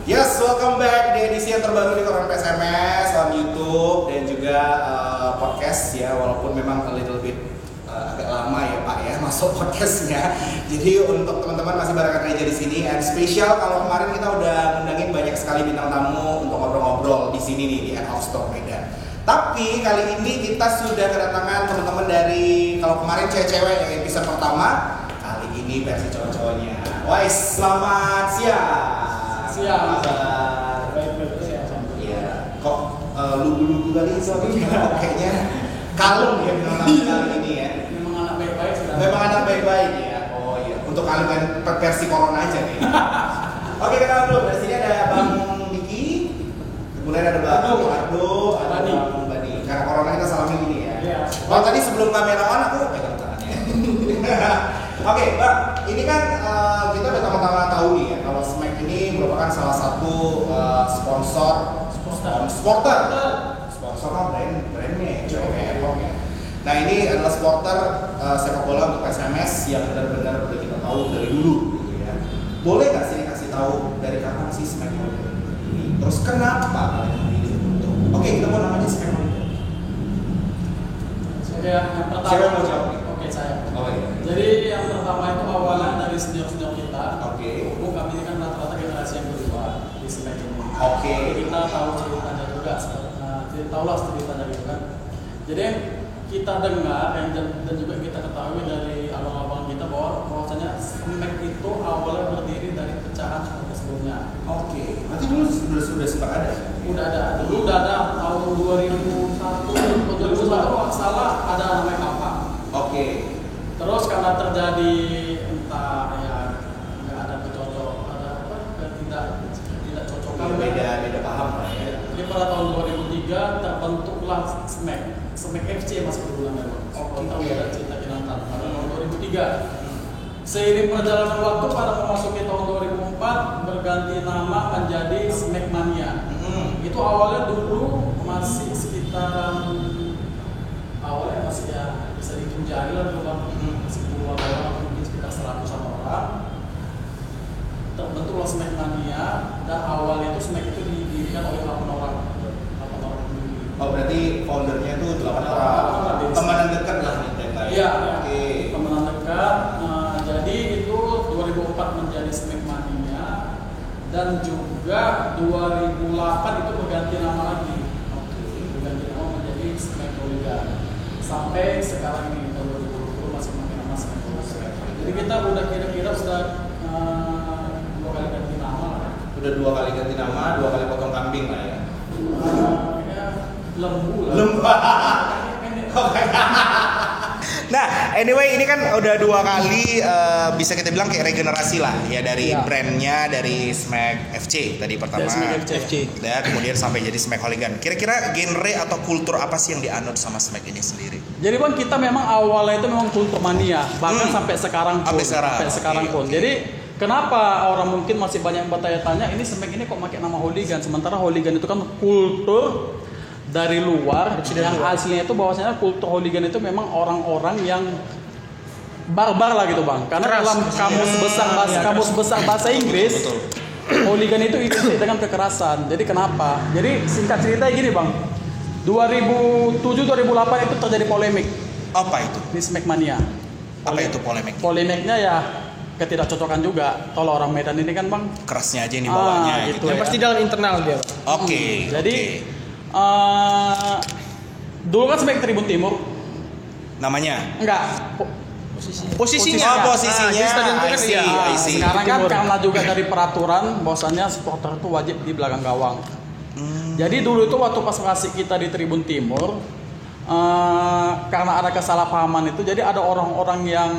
Yes, welcome back di edisi yang terbaru di Koran PSMS on YouTube dan juga podcast ya, walaupun memang a little bit agak lama ya Pak ya masuk podcastnya. Jadi untuk teman-teman masih barengan aja di sini. And spesial kalau kemarin kita udah ngundangin banyak sekali bintang tamu untuk ngobrol-ngobrol di sini nih di Ad Store Medan. Tapi kali ini kita sudah kedatangan teman-teman dari, kalau kemarin cewek-cewek yang episode pertama, kali ini versi cowok-cowoknya. Wais, selamat siang. Siang. Iya. Kok lugu-lugu kali soalnya kayaknya kalem ya bintang tamu kali ini ya. Memang anak baik-baik sudah. Memang anak baik-baik ya. Oh iya. Untuk kalian versi corona aja nih. Oke, kenalan dulu. Dari sini ada Bang Diki. Kemudian ada Bang Ardo, ada Bang Bani. Karena corona kita salamin gini ya. Iya. Oh tadi sebelum kameraman aku pegang tangannya. Oke, Bang. Ini kan kita udah pertama-tama tahu nih ya kalau Smack ini merupakan salah satu sponsor mah brandnya ya. Nah ini adalah supporter sepak bola untuk PSMS yang benar-benar udah kita tahu dari dulu gitu ya. Boleh nggak sih kasih tahu dari kapan sih Smack ini? Terus kenapa kalian memilih untuk? Oke, kita mau namanya Smack. Yang pertama. Siapa yang mau jawab? Oke, saya. Oh iya. Jadi yang pertama itu awalnya dari senior-senior kita. Oke. Kami ini kan rata-rata generasi yang kedua di Smack ini. Oke. Jadi kita tahu ceritanya juga. Tahulah ceritanya gitu kan. Jadi kita dengar dan juga kita ketahui dari abang-abang kita bahwasanya Smack itu awalnya berdiri dari pecahan sebelumnya. Oke. Berarti dulu sudah sempat ada. Udah ada. Dulu udah ada tahun 2001 kalau nggak salah ada namanya Kappa. Oke. Terus karena terjadi entah ya nggak ada cocok, ada apa? Tidak cocokan. Beda paham lah ya. Jadi pada tahun 2003 terbentuklah Smack FC masih berulang ya. Tahu ya cerita Kinantan pada tahun 2003. Seiring perjalanan waktu pada memasuki tahun 2004 berganti nama menjadi Smack Mania. Itu awalnya dulu masih sekitaran awalnya masih ya bisa dihitung jari lah dulu Bang. Masih puluhan orang mungkin sekitar 100-an orang. Terbentuklah Smack Mania dan awalnya itu Smack itu didirikan oleh 8 orang. 8 orang pendiri. Oh berarti foundernya itu 8 orang. Teman dekat lah nih. Iya. Oke. Teman dekat. Jadi itu 2004 menjadi Smack Mania dan juga 2008 itu berganti nama lagi. Berganti nama menjadi Smack Hooligan. Sampai sekarang ini tahun 2020 masih memakai nama Smack Hooligan. Jadi kita udah kira-kira sudah 2 kali ganti nama lah. Udah 2 kali ganti nama, 2 kali potong kambing lah ya. Lembu lah. Nah, anyway ini kan udah 2 kali bisa kita bilang kayak regenerasi lah ya dari brandnya dari Smack FC tadi pertama. Smack FC. Dan kemudian sampai jadi Smack Hooligan. Kira-kira genre atau kultur apa sih yang dianut sama Smack ini sendiri? Jadi Bang kita memang awalnya itu memang kultur mania bahkan sampai sekarang pun. Sampai sekarang pun. Jadi kenapa orang mungkin masih banyak yang bertanya-tanya ini Smack ini kok pakai nama Hooligan sementara Hooligan itu kan kultur dari luar yang aslinya itu bahwasanya kultur hooligan itu memang orang-orang yang barbar lah gitu Bang. Karena dalam kamus besar bahasa Inggris hooligan itu identik dengan kekerasan. Jadi kenapa? Jadi singkat cerita gini Bang. 2007-2008 itu terjadi polemik. Apa itu? Di Smack Mania. Apa itu polemik? Polemiknya ya ketidakcocokan juga. Kalau orang Medan ini kan Bang kerasnya aja nih bawahnya gitu. Ya. Yang pasti dalam internal dia. Oke. Jadi dulu kan Smack Tribun Timur namanya enggak posisinya sekarang kan karena juga dari peraturan bahwasannya supporter itu wajib di belakang gawang. Jadi dulu itu waktu pas ngasih kita di Tribun Timur karena ada kesalahpahaman itu jadi ada orang-orang yang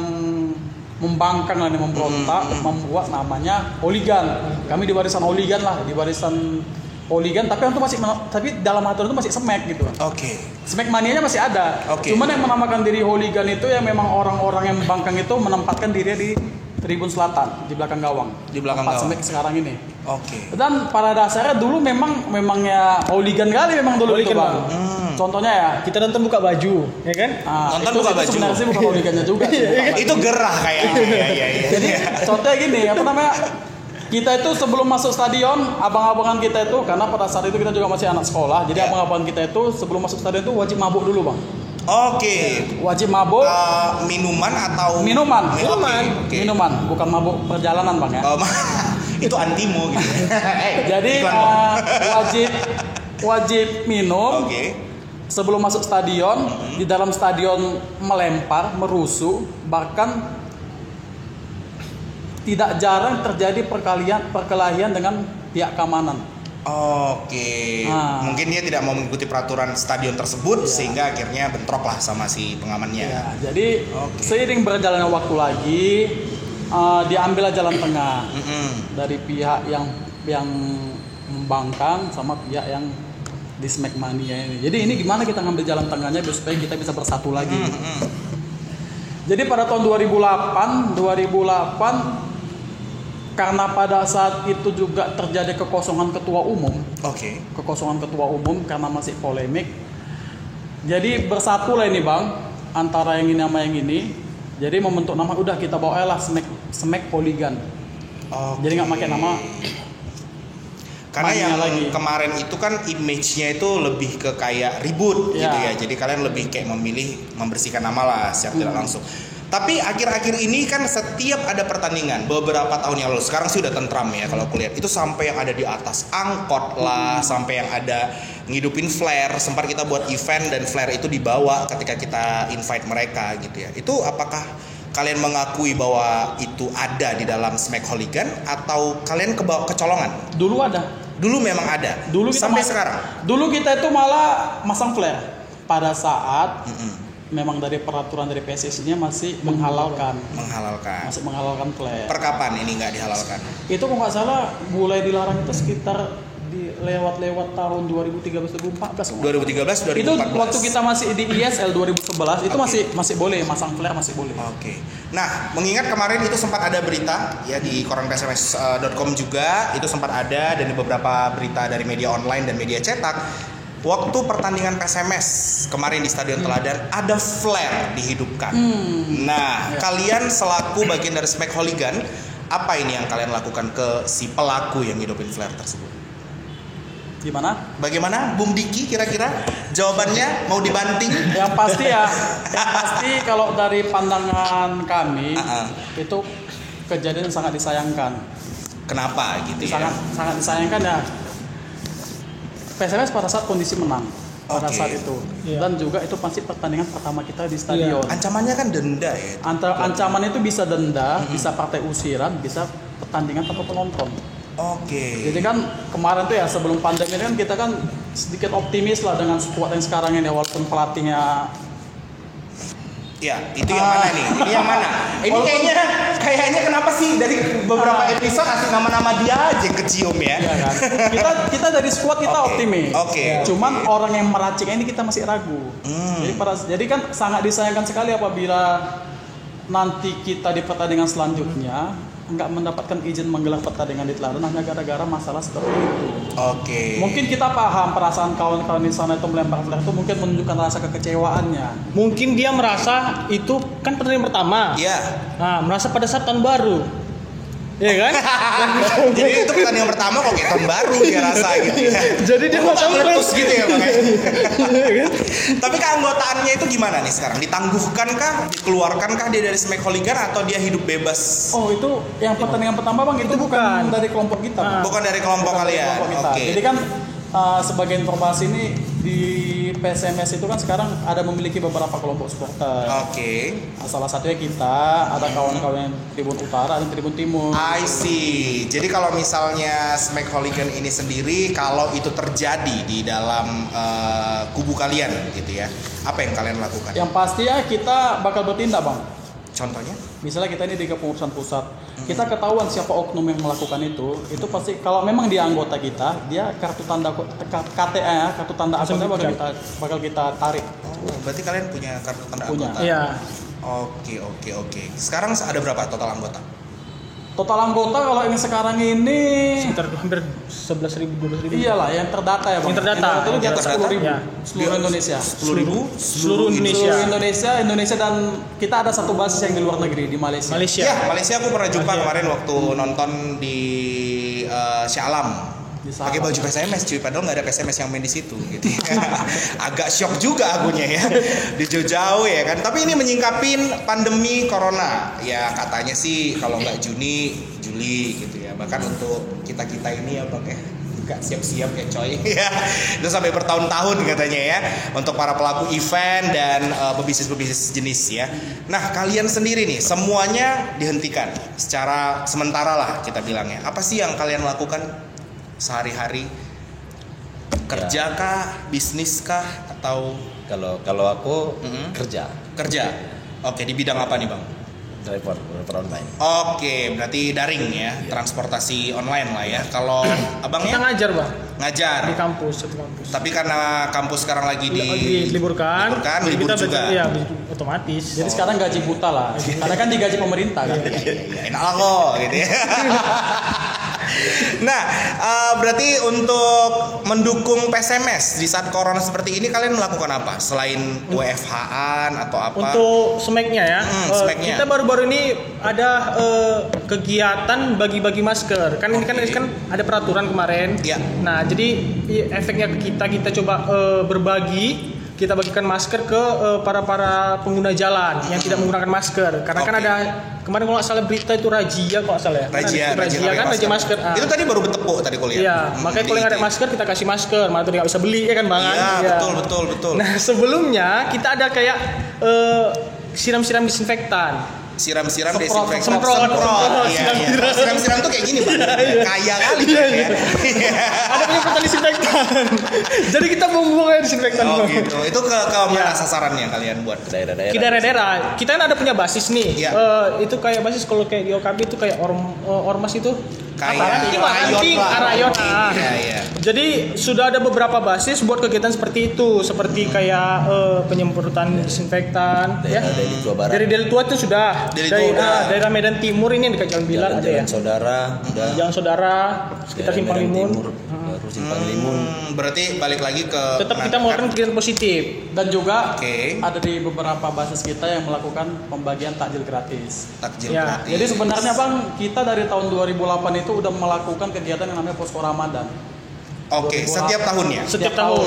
membangkang dan memberontak membuat namanya hooligan. Kami di barisan hooligan lah, di barisan hooligan tapi dalam aturan itu masih Smack gitu. Oke. Smack Manianya masih ada. Cuman yang menamakan diri hooligan itu ya memang orang-orang yang membangkang itu menempatkan dirinya di Tribun Selatan di belakang gawang. Di belakang gawang. Smack sekarang ini. Oke. Dan pada dasarnya dulu memang ya hooligan kali memang dulu itu Bang. Contohnya ya kita nonton buka baju, ya kan? Nonton buka baju. Sebenarnya sih bukan hooligannya juga sih. Itu gerah kayaknya. Iya. Jadi contohnya gini, apa namanya? Kita itu sebelum masuk stadion, abang-abangan kita itu, karena pada saat itu kita juga masih anak sekolah, jadi abang-abangan kita itu sebelum masuk stadion itu wajib mabuk dulu, Bang. Oke. Wajib mabuk. Minuman atau minuman, okay. Minuman, bukan mabuk perjalanan, Bang ya. Itu antimo gitu. Jadi wajib minum. Oke. Sebelum masuk stadion, di dalam stadion melempar, merusuh, bahkan tidak jarang terjadi perkelahian dengan pihak keamanan. Oke. Mungkin dia tidak mau mengikuti peraturan stadion tersebut sehingga akhirnya bentrok lah sama si pengamannya. Ya, jadi seiring berjalannya waktu lagi diambillah jalan tengah dari pihak yang membangkang sama pihak yang di Smackmania ini. Jadi ini gimana kita ngambil jalan tengahnya supaya kita bisa bersatu lagi. Jadi pada tahun 2008 karena pada saat itu juga terjadi kekosongan ketua umum. Kekosongan ketua umum karena masih polemik. Jadi bersatulah ini, Bang, antara yang ini sama yang ini. Jadi membentuk nama, udah kita bawalah Smack Hooligan. Jadi nggak pakai nama. Karena yang kemarin itu kan image-nya itu lebih ke kayak ribut gitu ya. Jadi kalian lebih kayak memilih membersihkan nama lah secara tidak langsung. Tapi akhir-akhir ini kan setiap ada pertandingan beberapa tahun yang lalu, sekarang sih udah tentram ya kalau kulihat. Itu sampai yang ada di atas angkot lah, sampai yang ada ngidupin flare. Sempat kita buat event dan flare itu dibawa ketika kita invite mereka gitu ya. Itu apakah kalian mengakui bahwa itu ada di dalam Smack Hooligan atau kalian kecolongan? Dulu ada. Dulu memang ada. Dulu sampai sekarang. Dulu kita itu malah masang flare pada saat memang dari peraturan dari PSSI-nya masih menghalalkan. Masih menghalalkan flare. Per kapan ini nggak dihalalkan? Itu kalau nggak salah mulai dilarang itu sekitar lewat tahun 2013-2014. 2013-2014. Itu waktu kita masih di ISL 2011 itu masih boleh masang flare, masih boleh. Nah, mengingat kemarin itu sempat ada berita ya di koran.psms.com juga, itu sempat ada dan di beberapa berita dari media online dan media cetak. Waktu pertandingan PSMS kemarin di Stadion Teladan ada flare dihidupkan. Kalian selaku bagian dari Smack Hooligan, apa ini yang kalian lakukan ke si pelaku yang hidupin flare tersebut? Bagaimana Bung Diki kira-kira jawabannya, mau dibanting? Yang pasti kalau dari pandangan kami itu kejadian sangat disayangkan. Kenapa gitu ya? Sangat disayangkan ya. PSMS pada saat kondisi menang pada saat itu dan juga itu pasti pertandingan pertama kita di stadion. Ancamannya kan denda ya. Ancaman itu bisa denda, bisa partai usiran, bisa pertandingan tanpa penonton. Jadi kan kemarin tuh ya sebelum pandemi kan kita kan sedikit optimis lah dengan skuad yang sekarang ini walaupun pelatihnya. Ya, itu yang mana nih? Ini yang mana? Ini kayaknya kenapa sih dari beberapa episode asli nama-nama dia aja kecium ya? Kan? Kita dari skuad kita optimis. Cuman orang yang meraciknya ini kita masih ragu. Jadi kan sangat disayangkan sekali apabila nanti kita di pertandingan selanjutnya nggak mendapatkan izin menggelar pertandingan di Teladan hanya gara-gara masalah seperti itu. Mungkin kita paham perasaan kawan-kawan di sana itu melempar flare itu mungkin menunjukkan rasa kekecewaannya. Mungkin dia merasa itu kan pertandingan pertama. Nah, merasa pada saat tahun baru. Iya kan? Jadi itu pertandingan pertama kok kayak tahun baru dia rasa gitu ya. Jadi dia masang meletus gitu ya Bang. Tapi keanggotaannya itu gimana nih sekarang? Ditangguhkankah? Dikeluarkankah dia dari Smack Hooligan atau dia hidup bebas? Itu yang pertandingan pertama Bang, itu bukan dari kelompok kita. Bukan dari kelompok kalian. Jadi kan sebagai informasi ini di PSMS itu kan sekarang ada memiliki beberapa kelompok supporter. Salah satunya kita, ada kawan-kawan yang Tribun Utara dan Tribun Timur. I see. Jadi kalau misalnya Smack Hooligan ini sendiri, kalau itu terjadi di dalam kubu kalian gitu ya, apa yang kalian lakukan? Yang pasti ya kita bakal bertindak Bang. Contohnya? Misalnya kita ini di kepengurusan pusat, kita ketahuan siapa oknum yang melakukan itu pasti kalau memang dia anggota kita, dia kartu tanda KTA, kartu tanda anggota bakal kita tarik. Berarti kalian punya kartu tanda anggota? Iya. Oke. Sekarang ada berapa total anggota? Total anggota kalau yang sekarang ini sekitar hampir 11.000 12.000. Iyalah yang terdata ya Bang. Yang terdata itu di atas 10.000 ya. seluruh Indonesia. Seluruh Indonesia dan kita ada satu basis yang di luar negeri di Malaysia. Ya, Malaysia aku pernah jumpa kemarin waktu nonton di Shah Alam. Pakai baju PSMS cuy, padahal nggak ada PSMS yang main di situ gitu. Agak shock juga akunya ya di jauh-jauh ya kan. Tapi ini menyingkapin pandemi corona ya, katanya sih kalau nggak Juli gitu ya. Bahkan untuk kita ini ya Bang ya, juga siap-siap ya coy ya. Itu sampai bertahun-tahun katanya ya untuk para pelaku event dan pebisnis jenis ya. Nah kalian sendiri nih semuanya dihentikan secara sementara lah kita bilangnya. Apa sih yang kalian lakukan sehari-hari? Kerja kah, bisnis kah, atau kalau aku kerja. Oke, di bidang apa nih Bang? Driver online. Oke, berarti daring ya, transportasi online lah ya. Kalau abangnya? Kita ngajar Bang. Ngajar di kampus. Tapi karena kampus sekarang lagi diliburkan, libur juga. Iya, otomatis. Jadi sekarang gaji buta lah. Karena kan digaji pemerintah kan. Enak lah kok gitu ya. Nah, berarti untuk mendukung PSMS di saat corona seperti ini kalian melakukan apa? Selain WFH-an atau apa? Untuk SMAC-nya ya. SMAC-nya. Kita baru-baru ini ada kegiatan bagi-bagi masker. Kan ini kan ada peraturan kemarin. Ya. Nah, jadi efeknya ke kita coba berbagi. Kita bagikan masker ke para pengguna jalan yang tidak menggunakan masker. Karena kan ada kemarin kalau nggak salah berita itu razia kok salah ya. Razia masker. Itu tadi baru bertepuk tadi kuliah. Iya, makanya kalau nggak ada masker kita kasih masker. Malah tuh nggak bisa beli ya kan Bang. Iya, betul. Nah sebelumnya kita ada kayak siram-siram disinfektan. Siram-siram desinfektan. Semprot. Iya. Siram-siram tuh kayak gini Bang. Kaya kali ya. Ada penyemprotan disinfektan. Jadi kita buang air disinfektan. Oh gitu. Itu ke mana sasarannya kalian buat? Daerah-daerah. Di daerah-daerah. Kita kan ada punya basis nih. Iya. Itu kayak basis kalau kayak di OKB itu kayak ormas itu. Kayak Rayon. Iya. Jadi sudah ada beberapa basis buat kegiatan seperti itu, seperti kayak penyemprotan disinfektan ya. Dari Deli Tua itu sudah. Daerah Medan Timur ini dekat Jalan Bilar ada ya. Jalan Saudara, sekitar Simpang Limun. Baru Simpang Limun. Berarti balik lagi ke tetap kita melakukan kegiatan positif dan juga ada di beberapa basis kita yang melakukan pembagian takjil gratis. Gratis. Jadi sebenarnya Bang, kita dari tahun 2008 itu udah melakukan kegiatan yang namanya posko Ramadan. Oke, setiap tahunnya. Setiap tahun.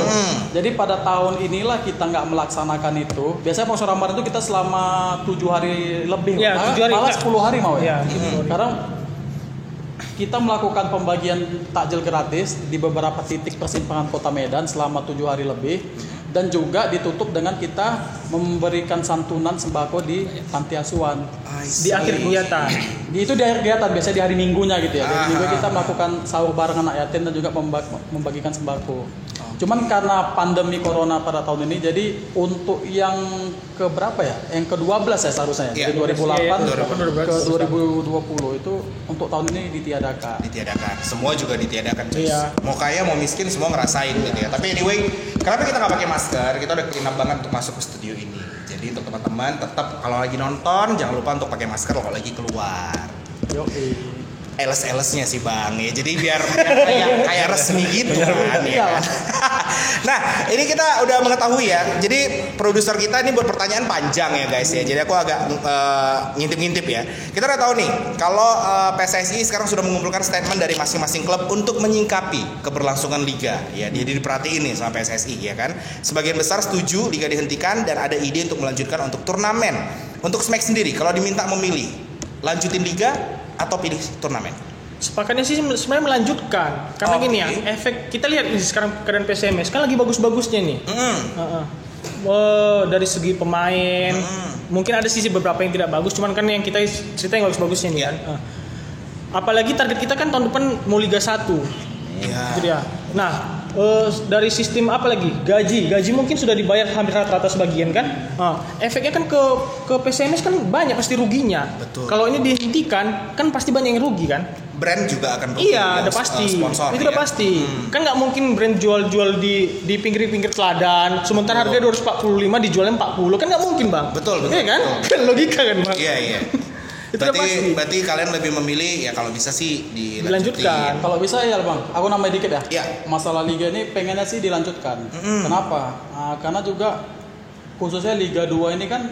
Jadi pada tahun inilah kita nggak melaksanakan itu. Biasanya posko Ramadan itu kita selama 7 hari lebih. Ya, 7 hari. Malah 10 hari mau ya. Sekarang kita melakukan pembagian takjil gratis di beberapa titik persimpangan Kota Medan selama 7 hari lebih. Dan juga ditutup dengan kita memberikan santunan sembako di panti asuhan di akhir kegiatan. Itu di akhir kegiatan, biasanya di hari Minggunya gitu ya. Di juga kita melakukan sahur bareng anak yatim dan juga membagikan sembako. Cuman karena pandemi corona pada tahun ini, jadi untuk yang keberapa ya? Yang ke-12 ya seharusnya ya. Dari 2008 ke 2020 itu untuk tahun ini ditiadakan. Semua juga ditiadakan. Iya. Mau kaya mau miskin semua ngerasain gitu ya. Tapi anyway, kenapa kita nggak pakai masker? Kita udah clean up banget untuk masuk ke studio ini. Jadi untuk teman-teman tetap kalau lagi nonton jangan lupa untuk pakai masker kalau lagi keluar. Eles-elesnya sih Bang ya. Jadi biar kayak resmi gitu kan ya. Nah, ini kita udah mengetahui ya. Jadi produser kita ini buat pertanyaan panjang ya guys ya. Jadi aku agak ngintip-ngintip ya. Kita udah tahu nih kalau PSSI sekarang sudah mengumpulkan statement dari masing-masing klub untuk menyingkapi keberlangsungan liga ya. Jadi diperhatiin nih sama PSSI ya kan. Sebagian besar setuju liga dihentikan dan ada ide untuk melanjutkan untuk turnamen. Untuk SMAC sendiri kalau diminta memilih lanjutin liga atau pilih turnamen? Sepakatnya sih sebenarnya melanjutkan. Karena gini ya, efek kita lihat sekarang keadaan PSMS kan lagi bagus-bagusnya nih. Dari segi pemain, mungkin ada sisi beberapa yang tidak bagus, cuman kan yang kita cerita yang bagus-bagusnya nih kan. Apalagi target kita kan tahun depan mau Liga 1. Gitu ya. Nah, dari sistem apa lagi? Gaji mungkin sudah dibayar hampir rata-rata sebagian kan. Efeknya kan ke PSMS kan banyak pasti ruginya. Betul. Kalau ini dihentikan kan pasti banyak yang rugi kan. Brand juga akan rugi. Iya, udah pasti. Sponsor, itu udah pasti. Kan nggak mungkin brand jual di pinggir-pinggir teladan, sementara harga 245 dijualnya 40 kan nggak mungkin Bang. Betul. Iya kan? Kan logika kan Bang. Iya. Berarti kalian lebih memilih ya kalau bisa sih dilanjutkan. Kalau bisa ya bang, aku nambah dikit ya. Iya. Masalah liga ini pengennya sih dilanjutkan. Kenapa? Karena juga khususnya Liga 2 ini kan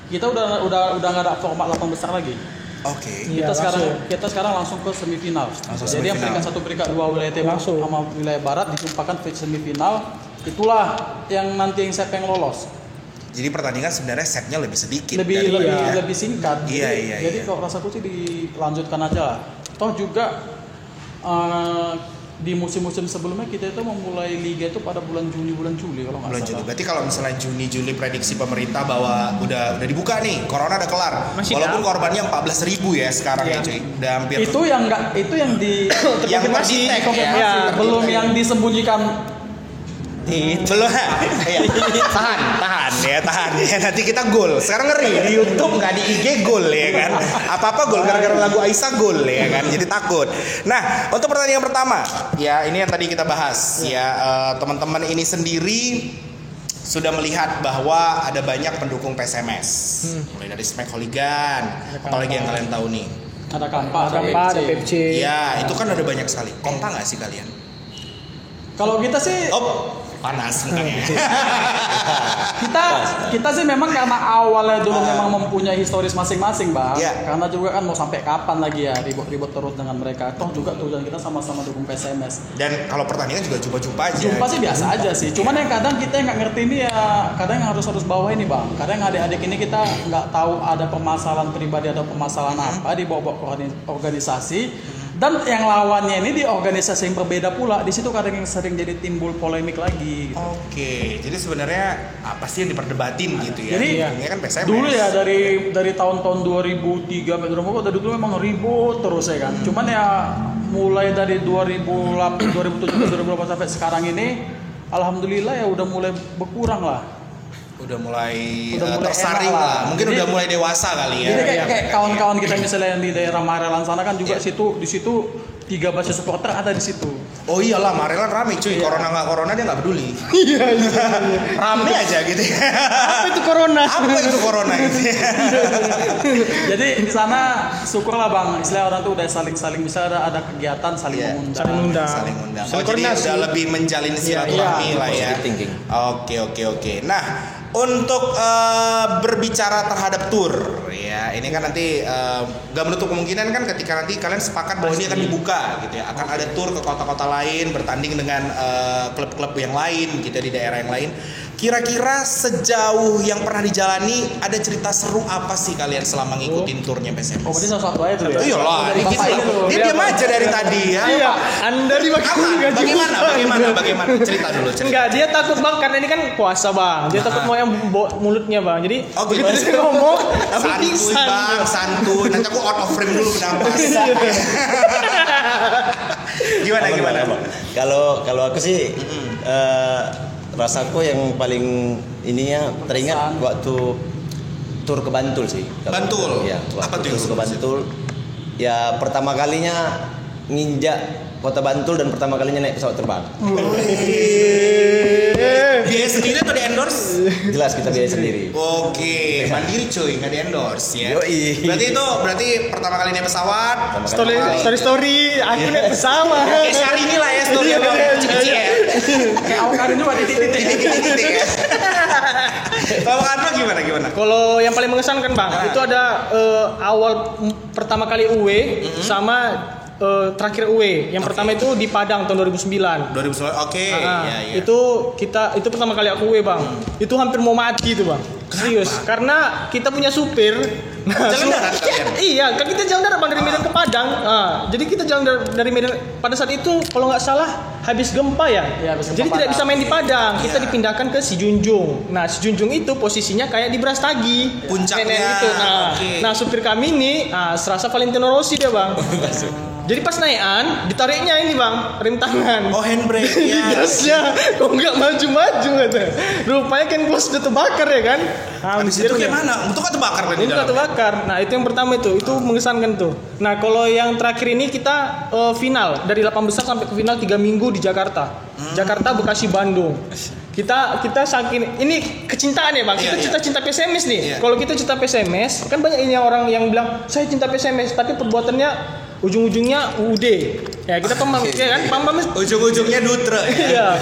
kita udah nggak ada format 8 besar lagi. Oke. Kita sekarang langsung ke semifinal. Jadi yang peringkat 1 peringkat 2 wilayah timur sama wilayah barat ditumpahkan ke semifinal. Itulah yang nanti yang siapa yang lolos. Jadi pertandingan sebenarnya setnya lebih sedikit, lebih singkat. Jadi kalau rasaku sih dilanjutkan aja lah. Toh juga di musim-musim sebelumnya kita itu memulai liga itu pada bulan Juli kalau nggak salah. Berarti kalau misalnya Juni prediksi pemerintah bahwa udah dibuka nih, corona udah kelar. Walaupun korbannya 14.000 ya sekarang ya cuy. Udah hampir. Itu yang terkonfirmasi ya, belum yang disembunyikan. Belum tahan ya nanti kita gol. Sekarang ngeri di YouTube nggak di IG gol ya kan, apa gol gara-gara lagu Aisyah gol ya kan, jadi takut. Nah untuk pertandingan pertama ya ini yang tadi kita bahas ya, teman-teman ini sendiri sudah melihat bahwa ada banyak pendukung PSMS, mulai dari Smack Hooligan, apalagi yang kalian tahu nih, ada Kampa, ada PFC. Ya itu kan ada banyak sekali. Kompak nggak sih kalian? Kalau kita sih panas mukanya. kita sih memang karena awalnya dulu memang mempunyai historis masing-masing bang. Karena juga kan mau sampai kapan lagi ya ribut-ribut terus dengan mereka. Toh juga tujuan kita sama-sama dukung PSMS. Dan kalau pertandingan juga jumpa aja. Jumpa sih biasa aja sih. Cuman yang kadang kita nggak ngerti ini ya, kadang yang harus bawah ini bang. Kadang adik-adik ini kita nggak tahu ada permasalahan pribadi, ada permasalahan apa di bawah organisasi. Dan yang lawannya ini di organisasi yang berbeda pula, di situ kadang yang sering jadi timbul polemik lagi. Gitu. Oke, jadi sebenarnya apa sih yang diperdebatin gitu ya? Jadi kan PSMS. Dulu ya dari tahun-tahun 2003 sampai 2004 dari dulu memang ribut terus ya kan. Cuman ya mulai dari 2007 2008 sampai sekarang ini, alhamdulillah ya udah mulai berkurang lah. Udah mulai tersaring lah. Mungkin jadi, udah mulai dewasa kali ya. Jadi kayak kawan-kawan kita misalnya yang di daerah Marelan sana kan juga di situ 3 basis supporter ada di situ. Oh iyalah, Marelan rame cuy. Corona nggak corona dia nggak peduli. Iya. Rame aja gitu. Apa itu corona gitu. Jadi di sana syukurlah bang, istilah orang tuh udah saling bisa ada kegiatan saling mengundang. Saling undang. Jadi udah lebih menjalin silaturahmi lah ya. Oke. Nah, untuk berbicara terhadap tour ya, ini kan nanti gak menutup kemungkinan kan ketika nanti kalian sepakat bahwa ini akan dibuka gitu ya, akan ada tour ke kota-kota lain bertanding dengan klub-klub yang lain gitu di daerah yang lain. Kira-kira sejauh yang pernah dijalani ada cerita seru apa sih kalian selama ngikutin turnya PSMS? Oh, berarti salah satu aja tuh ya. Iyalah, dia diam aja dari tadi ya. Iya, Anda dimaki gaji. Bagaimana? Cerita dulu. Enggak, dia takut bang karena ini kan puasa bang. Dia takut mau yang mulutnya bang. Jadi begitu dia ngomong, santuy. Nanti aku out of frame dulu bernapas. Gimana? Kalau aku sih rasaku yang paling ininya teringat waktu tur ke Bantul sih. Bantul? Ya, apa tuh tur ke Bantul. Ya pertama kalinya nginjak kota Bantul dan pertama kalinya naik pesawat terbang. Biaya sendiri atau di endorse? Jelas kita biaya sendiri. Oke, mandiri cuy, nggak di endorse ya. Yoi. Berarti pertama kali naik pesawat. Story, aku naik pesawat. Kayak Syahrini lah ya story yang kecil-kecil ya. Kayak Awkarin juga titik-titik ya. Kalau Anda gimana? Kalau yang paling mengesankan bang, itu ada awal pertama kali UE sama terakhir UE. Yang pertama itu di Padang tahun 2009. Oke. Ya. Itu pertama kali aku UE bang. Itu hampir mau mati itu bang. Serius. Karena kita punya supir. Jalan darat kalian? Iya, kan kita jalan darat bang dari Medan ke Padang. Jadi kita jalan dari Medan pada saat itu kalau nggak salah habis gempa ya. Jadi tidak bisa main di Padang. Kita dipindahkan ke Sijunjung. Nah Sijunjung itu posisinya kayak di Brastagi. Puncaknya. Gitu. Nah supir kami ini serasa Valentino Rossi dia bang. Jadi pas naikan ditariknya ini bang rem tangan. Oh handbrake ya. Gasnya kok nggak maju-maju kata. Rupanya kan bos udah terbakar ya kan. Habis itu gimana? Untuk terbakar kan? Untuk terbakar. Nah itu yang pertama itu mengesankan tuh. Nah kalau yang terakhir ini kita final dari 8 besar sampai ke final 3 minggu di Jakarta. Jakarta, Bekasi, Bandung. kita saking ini kecintaan ya bang, kita cinta PSMS nih. Kalau kita cinta PSMS, kan banyak ini orang yang bilang saya cinta PSMS, tapi perbuatannya ujung-ujungnya UUD. Ya kita paham ujung-ujungnya Dutra. Iya.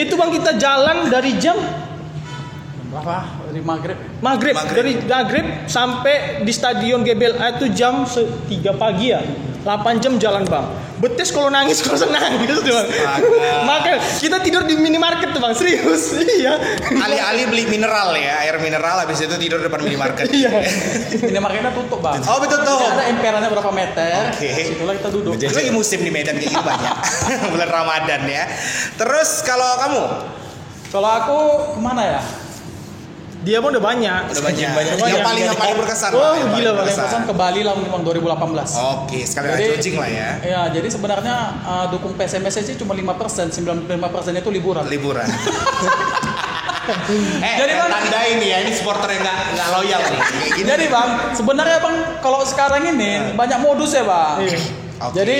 Itu bang, kita jalan dari jam berapa? Dari Maghrib. Dari Maghrib sampai di Stadion GBLA itu jam 3 pagi ya. 8 jam jalan bang. Betes kalau nangis kalau senang gitu bang. Maka kita tidur di minimarket tuh bang, serius. Iya. Alih-alih beli mineral ya, air mineral, habis itu tidur depan minimarket. Iya. Minimarketnya tutup bang. Oh betul tuh. Ada emperannya berapa meter. Oke. Situlah kita duduk. Jadi lagi musim di Medan kayak gitu banyak. Bulan Ramadan ya. Terus kalau kamu? Kalau aku kemana ya? Dia pun udah banyak. Yang paling berkesan. Gila paling berkesan ke Bali lah memang 2018. Oke, sekali closing lah ya. Ya, jadi sebenarnya dukung PSMS sih cuma 5%, 95% itu liburan. Jadi bang, tanda ini ya, ini supporter yang nggak loyal nih. Jadi bang, sebenarnya bang, kalau sekarang ini banyak modus ya bang. Jadi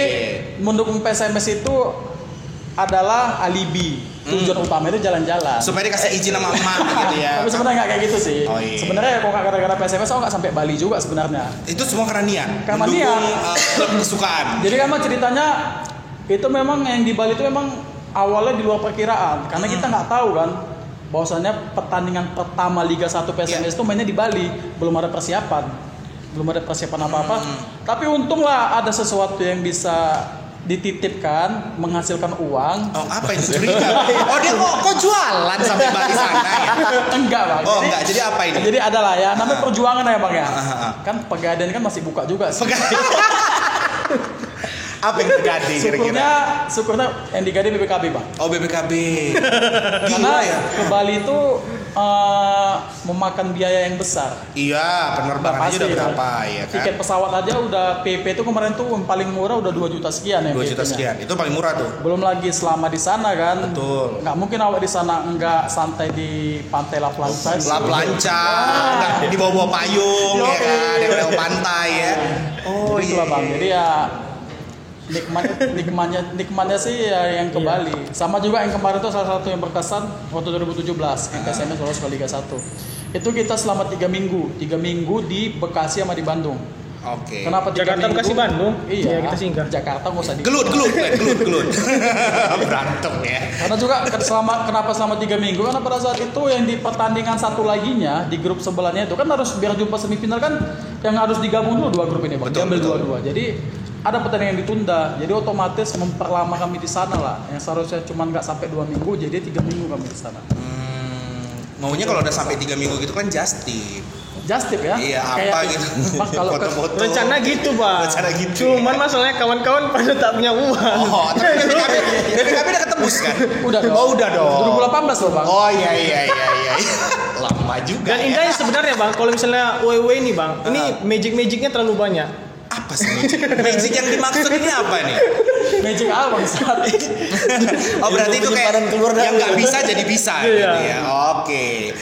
mendukung PSMS itu adalah alibi. Tujuan utama itu jalan-jalan supaya dikasih izin sama emak gitu ya. Tapi sebenarnya nggak kayak gitu sih. Iya. Sebenarnya kalau nggak gara-gara PSMS aku nggak sampai Bali juga sebenarnya. Itu semua karena niat. Karena niat. Kesukaan. Jadi kan ceritanya itu memang yang di Bali itu memang awalnya di luar perkiraan karena kita nggak tahu kan bahwasannya pertandingan pertama Liga 1 PSMS itu mainnya di Bali, belum ada persiapan apa-apa. Tapi untunglah ada sesuatu yang bisa dititipkan menghasilkan uang. Oh, apa itu cerita? Oh, dia kok jualan sampai Bali sana ya? Enggak, Bang. Oh, enggak. Jadi apa ini? Jadi adalah ya namanya perjuangan ya, Bang ya. Kan Pegadaian kan masih buka juga sih. Apa yang Pegadaian kira-kira? Syukurnya yang digadai BPKB, Bang. Oh, BPKB. Karena ya? ke Bali itu memakan biaya yang besar. Iya, penerbangan aja udah berapa ya kan? Tiket pesawat aja udah PP itu kemarin tuh yang paling murah udah 2 juta sekian ya. 2 juta sekian. Itu paling murah tuh. Belum lagi selama di sana kan. Betul. Nggak mungkin awak di sana enggak santai di pantai La Plancha. La Plancha, enggak di bawah payung ya kan, di bawah pantai ya. Oh iya. Bang. Jadi ya nikmatnya sih ya yang ke Bali. Sama juga yang kemarin tuh salah satu yang berkesan waktu 2017 yang PSMS lolos ke Liga 1. Itu kita selama 3 minggu di Bekasi sama di Bandung. Oke. Kenapa 3 Jakarta, minggu? Bekasi, Bandung. Iya, kita singgah. Jakarta nggak usah gelut. Berantem ya. Karena juga kenapa selama 3 minggu? Karena pada saat itu yang di pertandingan satu laginya di grup sebelahnya itu kan harus biar jumpa semifinal kan yang harus digabung dulu 2 grup ini, Bang. Diambil 2-2. Jadi ada pertandingan yang ditunda, jadi otomatis memperlama kami di sana lah. Yang seharusnya cuma nggak sampai 2 minggu, jadi 3 minggu kami di sana. Maunya kalau udah sampai 3 minggu gitu kan just tip ya? Iya, apa gitu. Mas kalau foto-foto. Rencana gitu, Bang. Cuman masalahnya kawan-kawan pada tak punya uang. Oh, tapi BPKB udah ketembus kan? Udah dong. Oh, udah dong. 2018 loh, Bang. Oh iya. Lama juga. Dan indahnya sebenarnya, Bang, kalau misalnya WW ini, Bang, ini magic-magicnya terlalu banyak. Apa sih magic yang dimaksud ini apa nih? Magic apa Bang? Oh berarti itu kayak yang nggak bisa jadi bisa gitu ya. Oke.